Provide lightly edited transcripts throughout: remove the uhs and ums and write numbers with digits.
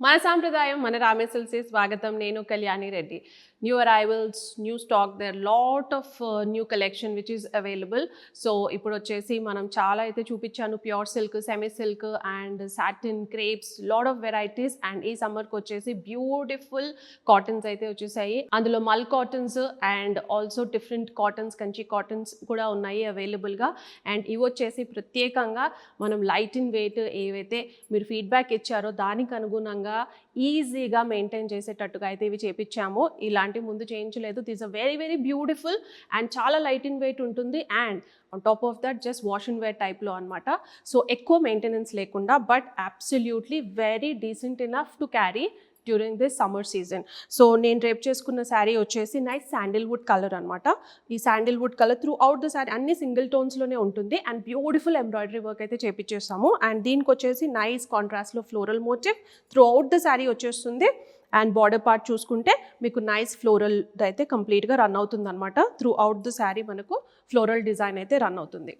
మన సాంప్రదాయం మన రామేశ్వల్సే స్వాగతం. నేను Kalyani Reddy. New arrivals, new stock, there lot of new collection which is available. So ఇప్పుడు వచ్చేసి మనం చాలా అయితే చూపించాను, pure silk, semi silk and satin, crepes, lot of varieties. And ఈ సమ్మర్కి వచ్చేసి బ్యూటిఫుల్ కాటన్స్ అయితే వచ్చేసాయి. అందులో మల్ cottons and also different cottons, Kanchi cottons కూడా ఉన్నాయి అవైలబుల్గా. అండ్ ఇవి వచ్చేసి ప్రత్యేకంగా మనం లైట్ ఇన్ వెయిట్ ఏవైతే మీరు ఫీడ్బ్యాక్ ఇచ్చారో దానికి అనుగుణంగా ఈజీగా మెయింటైన్ చేసేటట్టుగా అయితే ఇవి చేపించాము. ఇలాంటి ముందు చేయించలేదు. This are very very beautiful and చాలా లైట్ ఇన్ వెయిట్ ఉంటుంది. And on top of that just wash and wear టైప్లో అనమాట. సో ఎక్కువ మెయింటెనెన్స్ లేకుండా but absolutely very decent enough to carry during this summer season. So నేను రేపు చేసుకున్న శారీ వచ్చేసి నైస్ శాండిల్వుడ్ కలర్ అనమాట. ఈ Sandalwood colour through out the sari అన్ని సింగిల్ టోన్స్లోనే ఉంటుంది. అండ్ బ్యూటిఫుల్ ఎంబ్రాయిడరీ వర్క్ అయితే చేపించేస్తాము. అండ్ దీనికి వచ్చేసి నైస్ కాంట్రాస్ట్లో floral motif throughout the sari వచ్చేస్తుంది. అండ్ బార్డర్ పార్ట్ చూసుకుంటే మీకు నైస్ ఫ్లోరల్ అయితే కంప్లీట్గా రన్ అవుతుంది అనమాట. త్రూ అవుట్ ద శారీ మనకు ఫ్లోరల్ డిజైన్ అయితే రన్ అవుతుంది.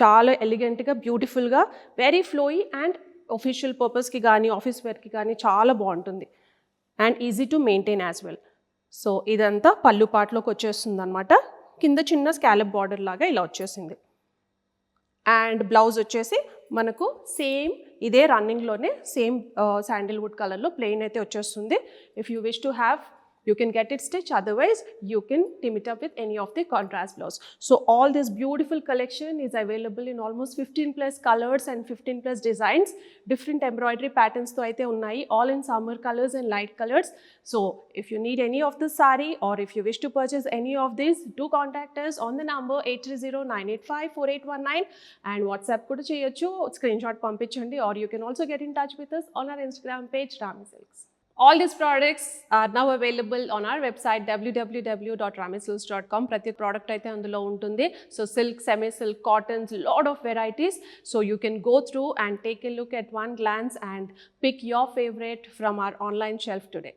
చాలా ఎలిగెంట్గా, బ్యూటిఫుల్గా, వెరీ ఫ్లోయి అండ్ ఆఫీషియల్ పర్పస్కి కానీ ఆఫీస్ వేర్కి కానీ చాలా బాగుంటుంది. And easy to maintain as well. So ఇదంతా పళ్ళు పాటలోకి వచ్చేస్తుంది అనమాట. కింద చిన్న స్కాలప్ బార్డర్ లాగా ఇలా వచ్చేసింది. అండ్ బ్లౌజ్ వచ్చేసి మనకు సేమ్ ఇదే రన్నింగ్లోనే సేమ్ శాండిల్వుడ్ కలర్లో ప్లెయిన్ అయితే వచ్చేస్తుంది. If you wish to have, you can get it stitched, otherwise you can team it up with any of the contrast blouse. So all this beautiful collection is available in almost 15 plus colors and 15 plus designs. Different embroidery patterns to aithe unnai, all in summer colors and light colors. So if you need any of this saree or if you wish to purchase any of these, do contact us on the number 8309854819 and WhatsApp kuda cheyochu, screenshot పంపించండి, or you can also get in touch with us on our Instagram page Rami Silks. All these products are now available on our website www.ramisilks.com. ప్రతి product అయితే అందులో ఉంటుంది. So silk, semi silk, cottons, lot of varieties. So you can go through and take a look at one glance and pick your favorite from our online shelf today.